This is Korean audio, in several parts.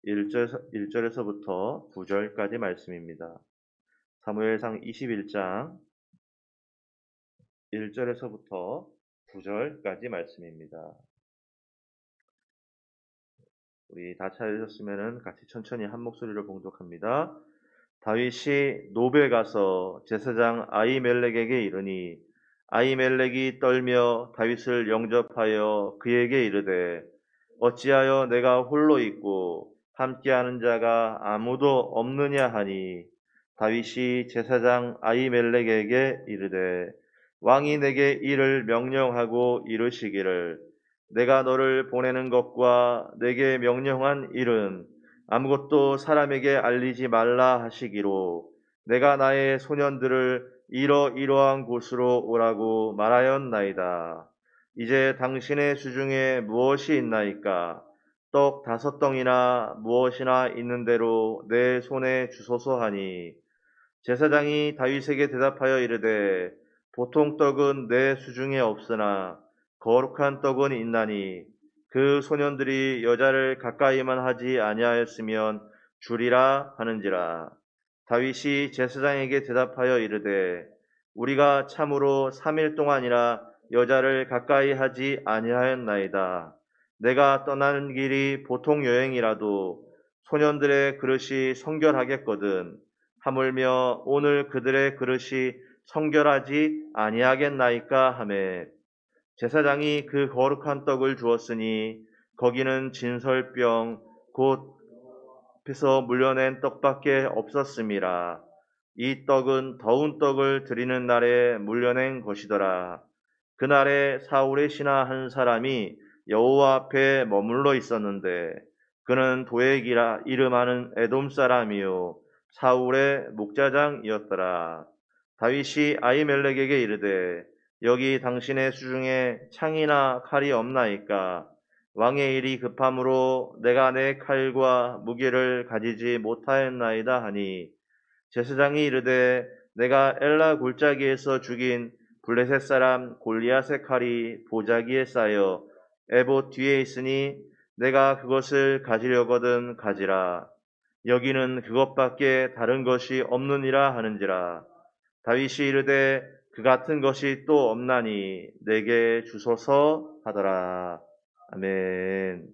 1절에서부터 9절까지 말씀입니다. 사무엘상 21장 1절에서부터 9절까지 말씀입니다. 우리 다 찾으셨으면 같이 천천히 한 목소리로 봉독합니다. 다윗이 노베 가서 제사장 아히멜렉에게 이르니 아히멜렉이 떨며 다윗을 영접하여 그에게 이르되 어찌하여 내가 홀로 있고 함께하는 자가 아무도 없느냐 하니 다윗이 제사장 아히멜렉에게 이르되 왕이 내게 이를 명령하고 이르시기를 내가 너를 보내는 것과 내게 명령한 일은 아무것도 사람에게 알리지 말라 하시기로 내가 나의 소년들을 이러이러한 곳으로 오라고 말하였나이다. 이제 당신의 수중에 무엇이 있나이까? 떡 5덩이나 무엇이나 있는 대로 내 손에 주소서 하니 제사장이 다윗에게 대답하여 이르되 보통 떡은 내 수중에 없으나 거룩한 떡은 있나니 그 소년들이 여자를 가까이만 하지 아니하였으면 주리라 하는지라. 다윗이 제사장에게 대답하여 이르되 우리가 참으로 3일 동안이나 여자를 가까이 하지 아니하였나이다. 내가 떠나는 길이 보통 여행이라도 소년들의 그릇이 성결하겠거든. 하물며 오늘 그들의 그릇이 성결하지 아니하겠나이까 하매 제사장이 그 거룩한 떡을 주었으니 거기는 진설병 곧 앞에서 물려낸 떡밖에 없었음이라. 이 떡은 더운 떡을 드리는 날에 물려낸 것이더라. 그날에 사울의 신하 한 사람이 여호와 앞에 머물러 있었는데 그는 도액이라 이름하는 에돔 사람이요 사울의 목자장이었더라. 다윗이 아히멜렉에게 이르되 여기 당신의 수중에 창이나 칼이 없나이까? 왕의 일이 급함으로 내가 내 칼과 무기를 가지지 못하였나이다 하니 제사장이 이르되 내가 엘라 골짜기에서 죽인 블레셋 사람 골리앗의 칼이 보자기에 쌓여 에봇 뒤에 있으니 내가 그것을 가지려거든 가지라. 여기는 그것밖에 다른 것이 없느니라 하는지라. 다윗이 이르되 그 같은 것이 또 없나니 내게 주소서 하더라. 아멘.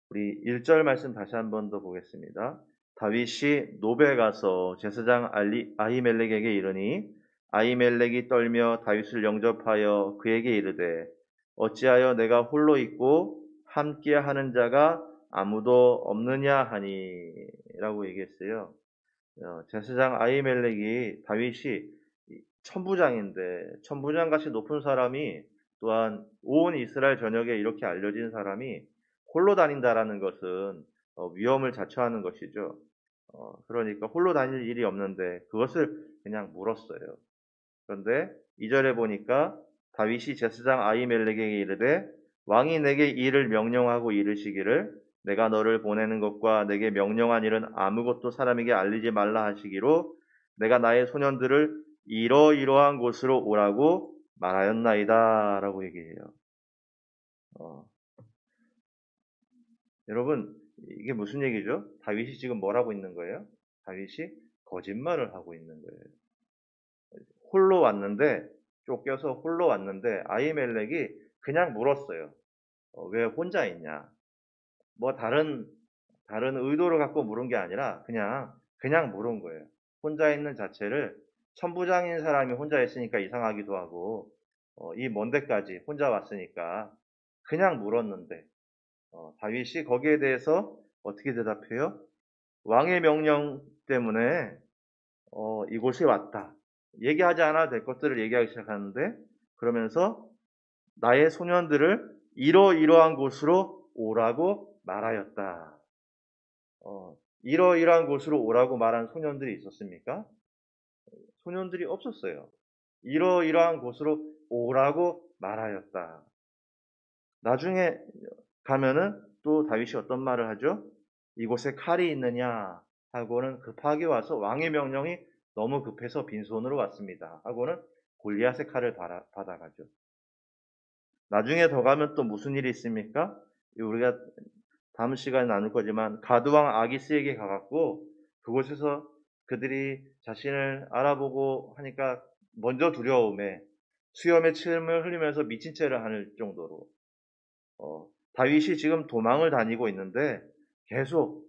우리 1절 말씀 다시 한 번 더 보겠습니다. 다윗이 노베 가서 제사장 아히멜렉에게 이르니 아히멜렉이 떨며 다윗을 영접하여 그에게 이르되 어찌하여 내가 홀로 있고 함께 하는 자가 아무도 없느냐 하니 라고 얘기했어요. 제사장 아히멜렉이 다윗이 천부장인데 천부장같이 높은 사람이 또한 온 이스라엘 전역에 이렇게 알려진 사람이 홀로 다닌다라는 것은 위험을 자초하는 것이죠. 그러니까 홀로 다닐 일이 없는데 그것을 그냥 물었어요. 그런데 2절에 보니까 다윗이 제사장 아히멜렉에게 이르되 왕이 내게 이 일을 명령하고 이르시기를 내가 너를 보내는 것과 내게 명령한 일은 아무것도 사람에게 알리지 말라 하시기로 내가 나의 소년들을 이러이러한 곳으로 오라고 말하였나이다 라고 얘기해요. 여러분 이게 무슨 얘기죠? 다윗이 지금 뭘 하고 있는 거예요? 다윗이 거짓말을 하고 있는 거예요. 홀로 왔는데 쫓겨서 홀로 왔는데 아히멜렉이 그냥 물었어요. 왜 혼자 있냐? 뭐 다른 의도를 갖고 물은 게 아니라 그냥 물은 거예요. 혼자 있는 자체를 천부장인 사람이 혼자 있으니까 이상하기도 하고 이 먼 데까지 혼자 왔으니까 그냥 물었는데 다윗이 거기에 대해서 어떻게 대답해요? 왕의 명령 때문에 이곳에 왔다. 얘기하지 않아도 될 것들을 얘기하기 시작하는데 그러면서 나의 소년들을 이러이러한 곳으로 오라고 말하였다. 이러이러한 곳으로 오라고 말한 소년들이 있었습니까? 소년들이 없었어요. 이러이러한 곳으로 오라고 말하였다. 나중에 가면은 또 다윗이 어떤 말을 하죠? 이곳에 칼이 있느냐 하고는 급하게 와서 왕의 명령이 너무 급해서 빈손으로 왔습니다. 하고는 골리앗의 칼을 받아가죠. 나중에 더 가면 또 무슨 일이 있습니까? 우리가 다음 시간에 나눌 거지만 가드왕 아기스에게 가갖고 그곳에서 그들이 자신을 알아보고 하니까 먼저 두려움에 수염에 침을 흘리면서 미친 채를 하는 정도로 다윗이 지금 도망을 다니고 있는데 계속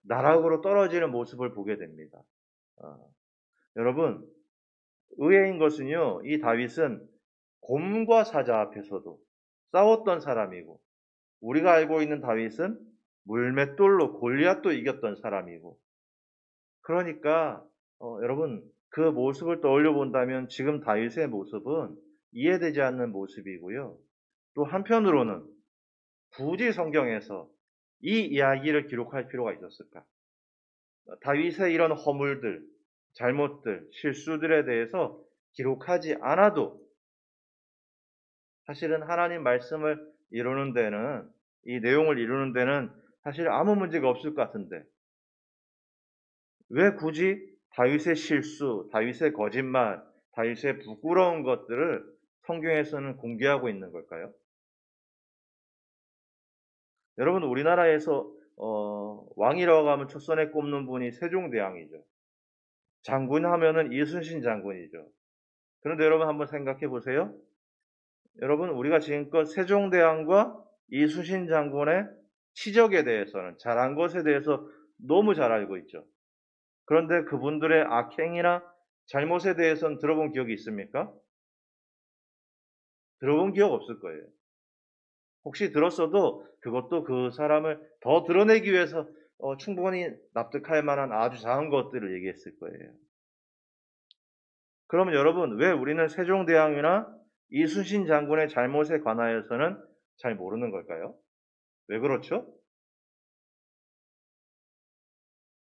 나락으로 떨어지는 모습을 보게 됩니다. 여러분, 의외인 것은요, 이 다윗은 곰과 사자 앞에서도 싸웠던 사람이고, 우리가 알고 있는 다윗은 물맷돌로 골리앗도 이겼던 사람이고, 그러니까 여러분 그 모습을 떠올려 본다면 지금 다윗의 모습은 이해되지 않는 모습이고요. 또 한편으로는 굳이 성경에서 이 이야기를 기록할 필요가 있었을까? 다윗의 이런 허물들, 잘못들, 실수들에 대해서 기록하지 않아도 사실은 하나님 말씀을 이루는 데는, 이 내용을 이루는 데는 사실 아무 문제가 없을 것 같은데 왜 굳이 다윗의 실수, 다윗의 거짓말, 다윗의 부끄러운 것들을 성경에서는 공개하고 있는 걸까요? 여러분, 우리나라에서 왕이라고 하면 첫선에 꼽는 분이 세종대왕이죠. 장군 하면은 이순신 장군이죠. 그런데 여러분 한번 생각해 보세요. 여러분, 우리가 지금껏 세종대왕과 이순신 장군의 치적에 대해서는, 잘한 것에 대해서 너무 잘 알고 있죠. 그런데 그분들의 악행이나 잘못에 대해서는 들어본 기억이 있습니까? 들어본 기억 없을 거예요. 혹시 들었어도 그것도 그 사람을 더 드러내기 위해서 충분히 납득할 만한 아주 작은 것들을 얘기했을 거예요. 그러면 여러분, 왜 우리는 세종대왕이나 이순신 장군의 잘못에 관하여서는 잘 모르는 걸까요? 왜 그렇죠?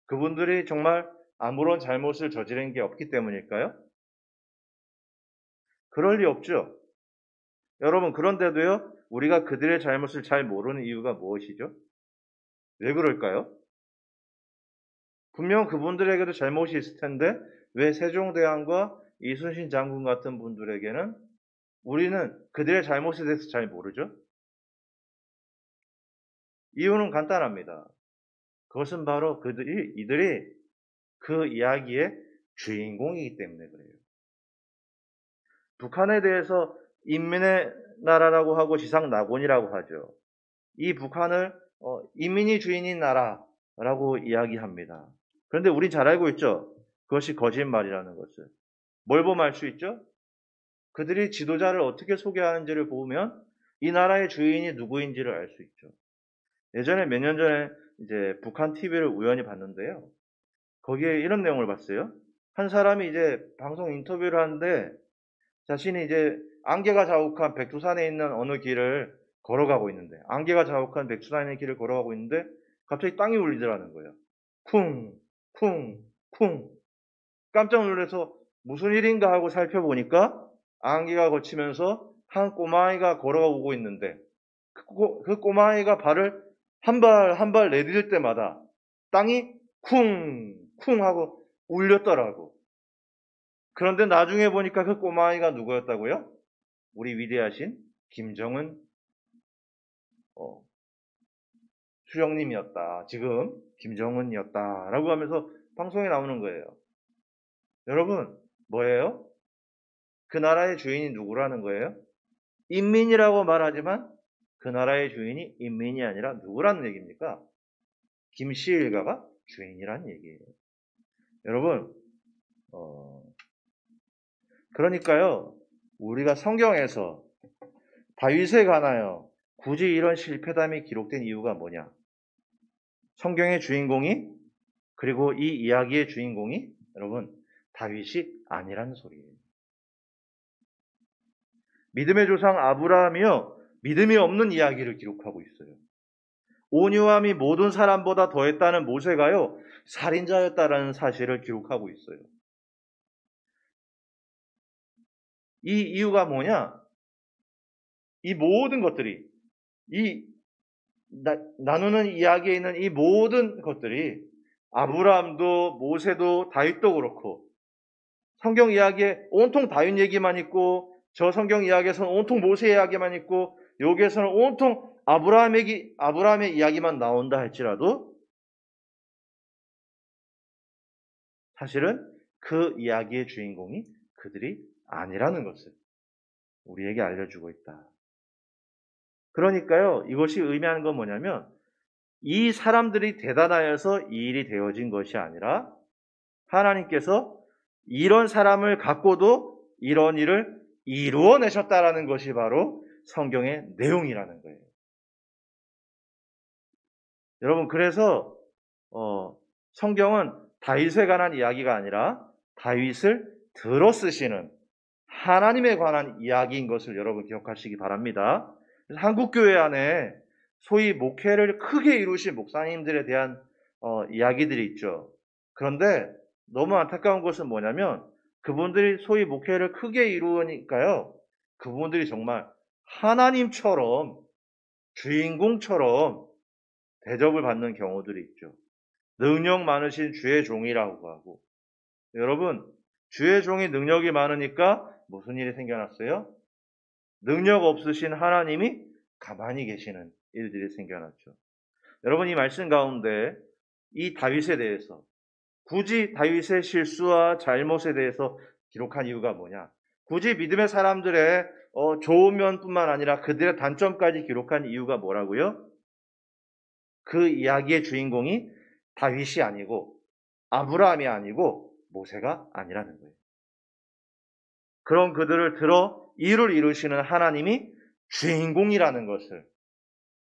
그분들이 정말 아무런 잘못을 저지른 게 없기 때문일까요? 그럴 리 없죠. 여러분, 그런데도요, 우리가 그들의 잘못을 잘 모르는 이유가 무엇이죠? 왜 그럴까요? 분명 그분들에게도 잘못이 있을 텐데, 왜 세종대왕과 이순신 장군 같은 분들에게는 우리는 그들의 잘못에 대해서 잘 모르죠? 이유는 간단합니다. 그것은 바로 이들이 그 이야기의 주인공이기 때문에 그래요. 북한에 대해서 인민의 나라라고 하고 지상낙원이라고 하죠. 이 북한을 인민이 주인인 나라라고 이야기합니다. 그런데 우린 잘 알고 있죠. 그것이 거짓말이라는 것을. 뭘 보면 알 수 있죠? 그들이 지도자를 어떻게 소개하는지를 보면 이 나라의 주인이 누구인지를 알 수 있죠. 예전에 몇 년 전에 이제 북한 TV를 우연히 봤는데요. 거기에 이런 내용을 봤어요. 한 사람이 이제 방송 인터뷰를 하는데 자신이 이제 안개가 자욱한 백두산에 있는 어느 길을 걸어가고 있는데, 안개가 자욱한 백두산에 있는 길을 걸어가고 있는데 갑자기 땅이 울리더라는 거예요. 쿵, 쿵, 쿵. 깜짝 놀라서 무슨 일인가 하고 살펴보니까 안개가 걷히면서 한 꼬마아이가 걸어오고 있는데 그 꼬마아이가 발을 한 발 한 발 내디딜 때마다 땅이 쿵, 쿵 하고 울렸더라고. 그런데 나중에 보니까 그 꼬마아이가 누구였다고요? 우리 위대하신 김정은 수령님이었다. 지금 김정은이었다라고 하면서 방송에 나오는 거예요. 여러분, 뭐예요? 그 나라의 주인이 누구라는 거예요? 인민이라고 말하지만 그 나라의 주인이 인민이 아니라 누구라는 얘기입니까? 김씨일가가 주인이라는 얘기예요. 여러분, 그러니까요, 우리가 성경에서 다윗에 관하여 굳이 이런 실패담이 기록된 이유가 뭐냐? 성경의 주인공이, 그리고 이 이야기의 주인공이 여러분 다윗이 아니라는 소리예요. 믿음의 조상 아브라함이요, 믿음이 없는 이야기를 기록하고 있어요. 온유함이 모든 사람보다 더했다는 모세가요, 살인자였다라는 사실을 기록하고 있어요. 이 이유가 뭐냐? 이 모든 것들이, 나누는 이야기에 있는 이 모든 것들이 아브라함도 모세도 다윗도 그렇고 성경 이야기에 온통 다윗 얘기만 있고 저 성경 이야기에서는 온통 모세 이야기만 있고 여기에서는 온통 아브라함의 이야기만 나온다 할지라도 사실은 그 이야기의 주인공이 그들이 아니라는 것을 우리에게 알려주고 있다. 그러니까요, 이것이 의미하는 건 뭐냐면 이 사람들이 대단하여서 이 일이 되어진 것이 아니라 하나님께서 이런 사람을 갖고도 이런 일을 이루어내셨다라는 것이 바로 성경의 내용이라는 거예요. 여러분, 그래서 성경은 다윗에 관한 이야기가 아니라 다윗을 들어 쓰시는 하나님에 관한 이야기인 것을 여러분 기억하시기 바랍니다. 한국교회 안에 소위 목회를 크게 이루신 목사님들에 대한 이야기들이 있죠. 그런데 너무 안타까운 것은 뭐냐면 그분들이 소위 목회를 크게 이루니까요. 그분들이 정말 하나님처럼 주인공처럼 대접을 받는 경우들이 있죠. 능력 많으신 주의 종이라고 하고. 여러분, 주의 종이 능력이 많으니까 무슨 일이 생겨났어요? 능력 없으신 하나님이 가만히 계시는 일들이 생겨났죠. 여러분, 이 말씀 가운데 이 다윗에 대해서 굳이 다윗의 실수와 잘못에 대해서 기록한 이유가 뭐냐? 굳이 믿음의 사람들의 좋은 면뿐만 아니라 그들의 단점까지 기록한 이유가 뭐라고요? 그 이야기의 주인공이 다윗이 아니고 아브라함이 아니고 모세가 아니라는 거예요. 그런 그들을 들어 일을 이루시는 하나님이 주인공이라는 것을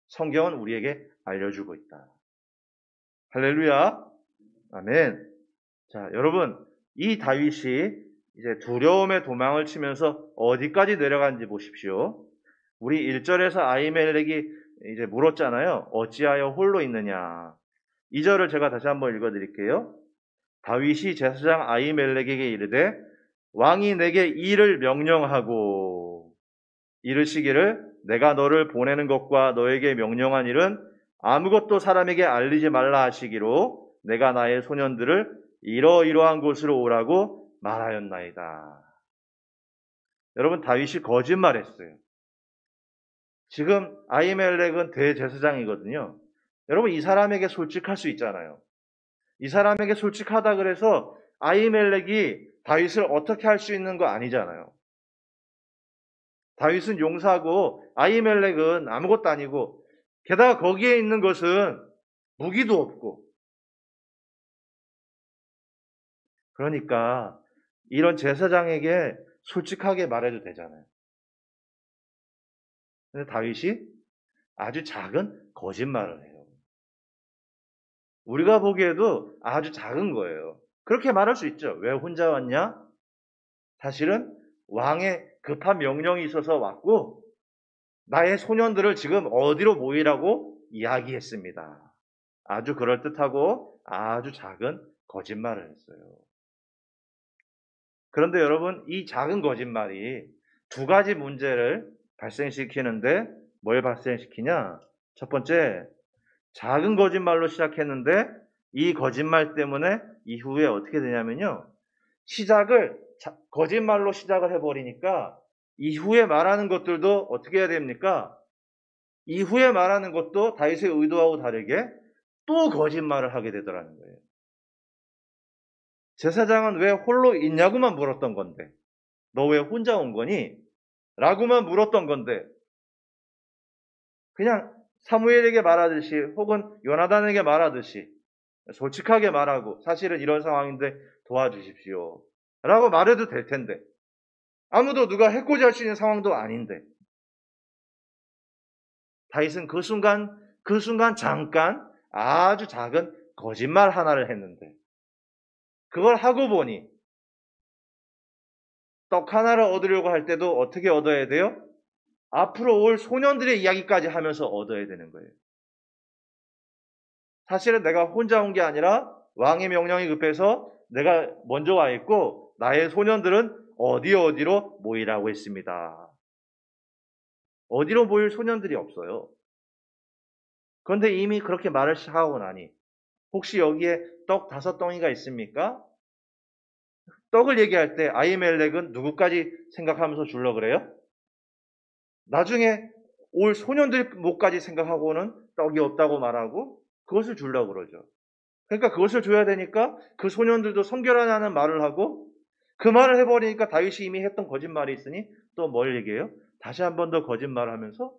성경은 우리에게 알려주고 있다. 할렐루야. 아멘. 자, 여러분, 이 다윗이 이제 두려움의 도망을 치면서 어디까지 내려간지 보십시오. 우리 1절에서 아히멜렉이 이제 물었잖아요. 어찌하여 홀로 있느냐. 2절을 제가 다시 한번 읽어드릴게요. 다윗이 제사장 아히멜렉에게 이르되 왕이 내게 일을 명령하고 이르시기를 내가 너를 보내는 것과 너에게 명령한 일은 아무것도 사람에게 알리지 말라 하시기로 내가 나의 소년들을 이러이러한 곳으로 오라고 말하였나이다. 여러분, 다윗이 거짓말했어요. 지금 아히멜렉은 대제사장이거든요. 여러분, 이 사람에게 솔직할 수 있잖아요. 이 사람에게 솔직하다 그래서 아히멜렉이 다윗을 어떻게 할 수 있는 거 아니잖아요. 다윗은 용사고 아히멜렉은 아무것도 아니고 게다가 거기에 있는 것은 무기도 없고 그러니까 이런 제사장에게 솔직하게 말해도 되잖아요. 근데 다윗이 아주 작은 거짓말을 해요. 우리가 보기에도 아주 작은 거예요. 그렇게 말할 수 있죠. 왜 혼자 왔냐? 사실은 왕의 급한 명령이 있어서 왔고 나의 소년들을 지금 어디로 모이라고 이야기했습니다. 아주 그럴듯하고 아주 작은 거짓말을 했어요. 그런데 여러분, 이 작은 거짓말이 두 가지 문제를 발생시키는데 뭘 발생시키냐? 첫 번째, 작은 거짓말로 시작했는데 이 거짓말 때문에 이후에 어떻게 되냐면요. 거짓말로 시작을 해버리니까 이후에 말하는 것들도 어떻게 해야 됩니까? 이후에 말하는 것도 다윗의 의도하고 다르게 또 거짓말을 하게 되더라는 거예요. 제사장은 왜 홀로 있냐고만 물었던 건데 너 왜 혼자 온 거니? 라고만 물었던 건데 그냥 사무엘에게 말하듯이 혹은 요나단에게 말하듯이 솔직하게 말하고 사실은 이런 상황인데 도와주십시오 라고 말해도 될 텐데 아무도 누가 해코지 할 수 있는 상황도 아닌데 다윗은 그 순간 잠깐 아주 작은 거짓말 하나를 했는데 그걸 하고 보니 떡 하나를 얻으려고 할 때도 어떻게 얻어야 돼요? 앞으로 올 소년들의 이야기까지 하면서 얻어야 되는 거예요. 사실은 내가 혼자 온 게 아니라 왕의 명령이 급해서 내가 먼저 와 있고 나의 소년들은 어디로 모이라고 했습니다. 어디로 모일 소년들이 없어요. 그런데 이미 그렇게 말을 하고 나니 혹시 여기에 떡 5덩이가 있습니까? 떡을 얘기할 때 아히멜렉은 누구까지 생각하면서 주려고 그래요? 나중에 올 소년들 목까지 생각하고는 떡이 없다고 말하고 그것을 주려고 그러죠. 그러니까 그것을 줘야 되니까 그 소년들도 성결하냐는 말을 하고 그 말을 해버리니까 다윗이 이미 했던 거짓말이 있으니 또 뭘 얘기해요? 다시 한 번 더 거짓말을 하면서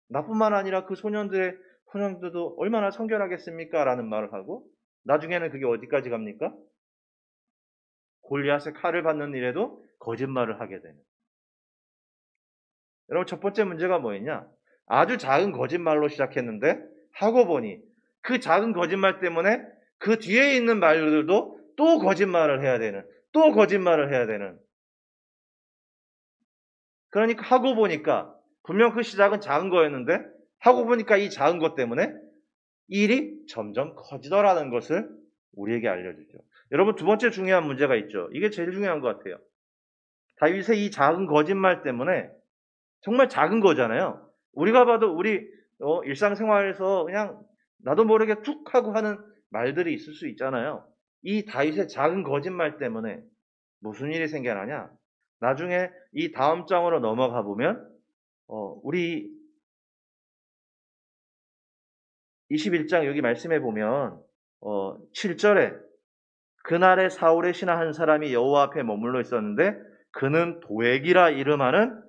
나뿐만 아니라 그 소년들도 얼마나 성결하겠습니까? 라는 말을 하고 나중에는 그게 어디까지 갑니까? 골리앗의 칼을 받는 일에도 거짓말을 하게 되는. 여러분 첫 번째 문제가 뭐였냐? 아주 작은 거짓말로 시작했는데 하고 보니 그 작은 거짓말 때문에 그 뒤에 있는 말들도 또 거짓말을 해야 되는, 또 거짓말을 해야 되는. 그러니까 하고 보니까 분명 그 시작은 작은 거였는데 하고 보니까 이 작은 것 때문에 일이 점점 커지더라는 것을 우리에게 알려주죠. 여러분 두 번째 중요한 문제가 있죠. 이게 제일 중요한 것 같아요. 다윗의 이 작은 거짓말 때문에 정말 작은 거잖아요. 우리가 봐도 우리 일상생활에서 그냥 나도 모르게 툭 하고 하는 말들이 있을 수 있잖아요. 이 다윗의 작은 거짓말 때문에 무슨 일이 생겨나냐? 나중에 이 다음 장으로 넘어가 보면 우리 21장 여기 말씀해 보면 7절에 그날에 사울의 신하 한 사람이 여호와 앞에 머물러 있었는데 그는 도액이라 이름하는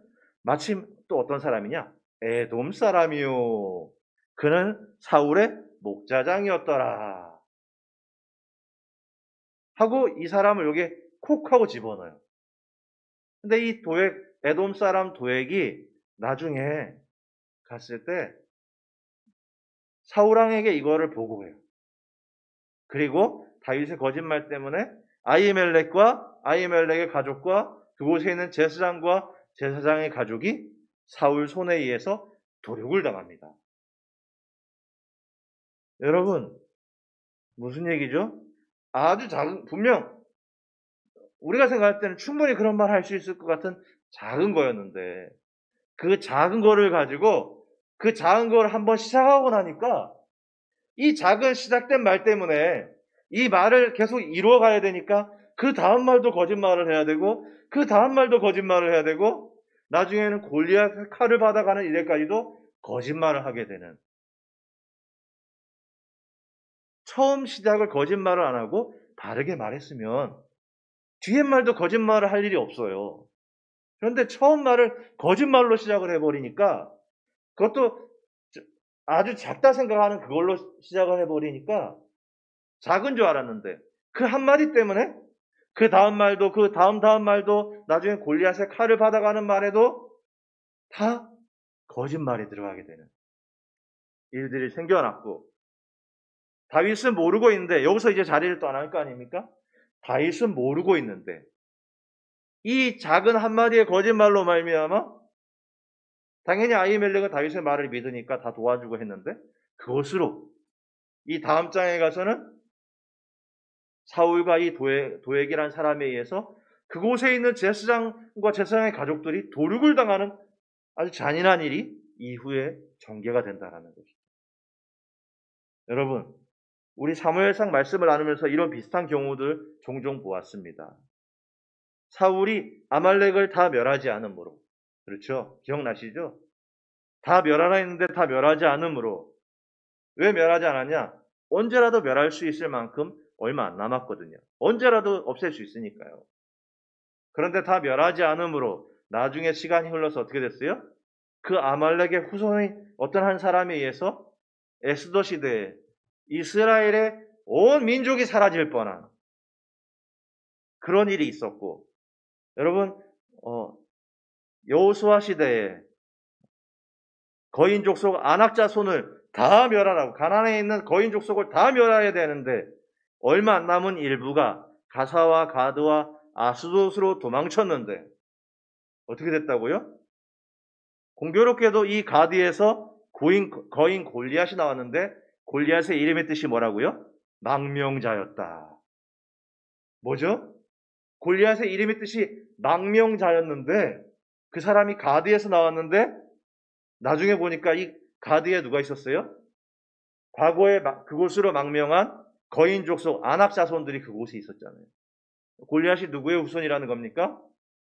마침 또 어떤 사람이냐? 에돔 사람이요. 그는 사울의 목자장이었더라. 하고 이 사람을 여기 콕 하고 집어넣어요. 근데 이 에돔 사람 도액이 나중에 갔을 때 사울왕에게 이거를 보고해요. 그리고 다윗의 거짓말 때문에 아히멜렉의 가족과 그곳에 있는 제사장과 제사장의 가족이 사울 손에 의해서 도륙을 당합니다. 여러분 무슨 얘기죠? 아주 작은, 분명 우리가 생각할 때는 충분히 그런 말 할 수 있을 것 같은 작은 거였는데 그 작은 거를 가지고 그 작은 걸 한번 시작하고 나니까 이 작은 시작된 말 때문에 이 말을 계속 이루어가야 되니까 그 다음 말도 거짓말을 해야 되고 그 다음 말도 거짓말을 해야 되고 나중에는 골리앗의 칼을 받아가는 이래까지도 거짓말을 하게 되는. 처음 시작을 거짓말을 안 하고 바르게 말했으면 뒤에 말도 거짓말을 할 일이 없어요. 그런데 처음 말을 거짓말로 시작을 해버리니까 그것도 아주 작다 생각하는 그걸로 시작을 해버리니까 작은 줄 알았는데 그 한마디 때문에 그 다음 말도 그 다음 말도 나중에 골리앗의 칼을 받아가는 말에도 다 거짓말이 들어가게 되는 일들이 생겨났고 다윗은 모르고 있는데 여기서 이제 자리를 떠날 거 아닙니까? 다윗은 모르고 있는데 이 작은 한마디의 거짓말로 말미암아 당연히 아히멜렉은 다윗의 말을 믿으니까 다 도와주고 했는데 그것으로 이 다음 장에 가서는 사울과 이 도액이라는 사람에 의해서 그곳에 있는 제사장과 제사장의 가족들이 도륙을 당하는 아주 잔인한 일이 이후에 전개가 된다는 것이죠. 여러분, 우리 사무엘상 말씀을 나누면서 이런 비슷한 경우들 종종 보았습니다. 사울이 아말렉을 다 멸하지 않으므로, 그렇죠? 기억나시죠? 다 멸하라 했는데 다 멸하지 않으므로. 왜 멸하지 않았냐? 언제라도 멸할 수 있을 만큼 얼마 안 남았거든요. 언제라도 없앨 수 있으니까요. 그런데 다 멸하지 않으므로 나중에 시간이 흘러서 어떻게 됐어요? 그 아말렉의 후손의 어떤 한 사람에 의해서 에스더 시대에 이스라엘의 온 민족이 사라질 뻔한 그런 일이 있었고, 여러분 여호수아 시대에 거인 족속 아낙 자손을 다 멸하라고, 가나안에 있는 거인 족속을 다 멸해야 되는데 얼마 안 남은 일부가 가사와 가드와 아스돗으로 도망쳤는데 어떻게 됐다고요? 공교롭게도 이 가드에서 거인 골리앗이 나왔는데 골리앗의 이름의 뜻이 뭐라고요? 망명자였다. 뭐죠? 골리앗의 이름의 뜻이 망명자였는데 그 사람이 가드에서 나왔는데 나중에 보니까 이 가드에 누가 있었어요? 과거에 그곳으로 망명한 거인 족속 아낙 자손들이 그곳에 있었잖아요. 골리앗이 누구의 후손이라는 겁니까?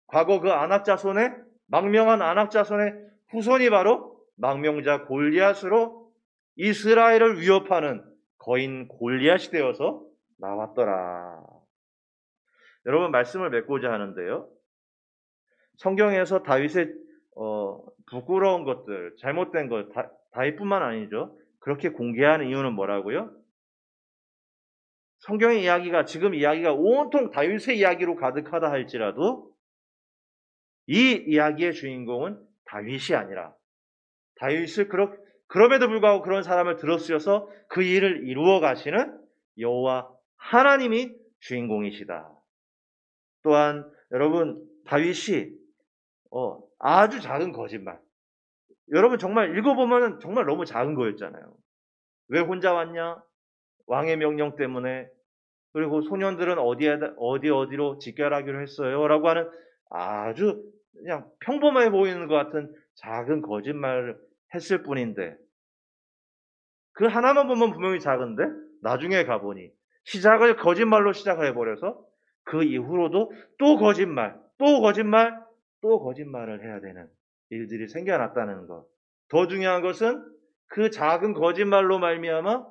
과거 그 아낙 자손의 망명한 아낙 자손의 후손이 바로 망명자 골리앗으로 이스라엘을 위협하는 거인 골리앗이 되어서 나왔더라. 여러분, 말씀을 맺고자 하는데요. 성경에서 다윗의 부끄러운 것들, 잘못된 것, 다윗뿐만 아니죠. 그렇게 공개하는 이유는 뭐라고요? 성경의 이야기가, 지금 이야기가 온통 다윗의 이야기로 가득하다 할지라도 이 이야기의 주인공은 다윗이 아니라 다윗을 그럼에도 불구하고 그런 사람을 들어쓰셔서 그 일을 이루어 가시는 여호와 하나님이 주인공이시다. 또한 여러분, 다윗이 아주 작은 거짓말. 여러분, 정말 읽어보면 정말 너무 작은 거였잖아요. 왜 혼자 왔냐? 왕의 명령 때문에. 그리고 소년들은 어디로 직결하기로 했어요. 라고 하는 아주 그냥 평범해 보이는 것 같은 작은 거짓말을 했을 뿐인데, 그 하나만 보면 분명히 작은데 나중에 가보니 시작을 거짓말로 시작을 해버려서 그 이후로도 또 거짓말, 또 거짓말, 또 거짓말을 해야 되는 일들이 생겨났다는 것. 더 중요한 것은 그 작은 거짓말로 말미암아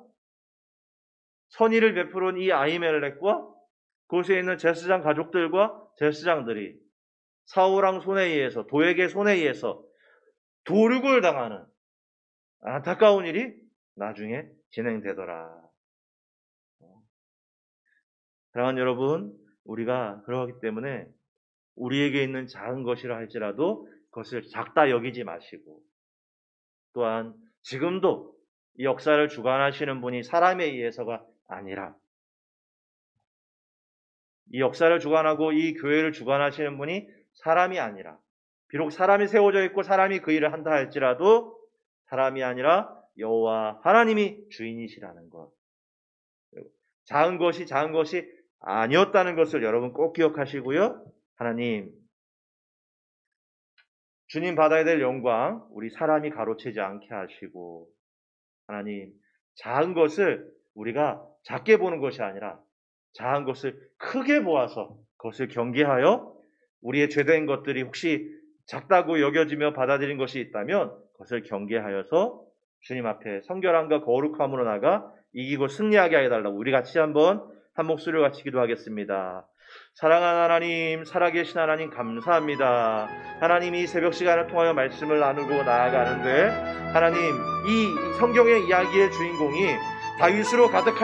선의를 베푸는 이 아히멜렉과 그곳에 있는 제사장 가족들과 제사장들이 사울왕 손에 의해서, 도에게 손에 의해서 도륙을 당하는 안타까운 일이 나중에 진행되더라. 사랑하는 여러분, 우리가 그러기 때문에 우리에게 있는 작은 것이라 할지라도 그것을 작다 여기지 마시고, 또한 지금도 이 역사를 주관하시는 분이 사람에 의해서가 아니라, 이 역사를 주관하고 이 교회를 주관하시는 분이 사람이 아니라, 비록 사람이 세워져 있고 사람이 그 일을 한다 할지라도 사람이 아니라 여호와 하나님이 주인이시라는 것. 작은 것이 아니었다는 것을 여러분 꼭 기억하시고요. 하나님, 주님 받아야 될 영광 우리 사람이 가로채지 않게 하시고, 하나님, 작은 것을 우리가 작게 보는 것이 아니라 작은 것을 크게 보아서 그것을 경계하여 우리의 죄된 것들이 혹시 작다고 여겨지며 받아들인 것이 있다면 그것을 경계하여서 주님 앞에 성결함과 거룩함으로 나가 이기고 승리하게 해달라고 우리 같이 한번 한 목소리로 같이 기도하겠습니다. 사랑하는 하나님, 살아계신 하나님 감사합니다. 하나님, 이 새벽 시간을 통하여 말씀을 나누고 나아가는데 하나님, 이 성경의 이야기의 주인공이 다윗으로 가득한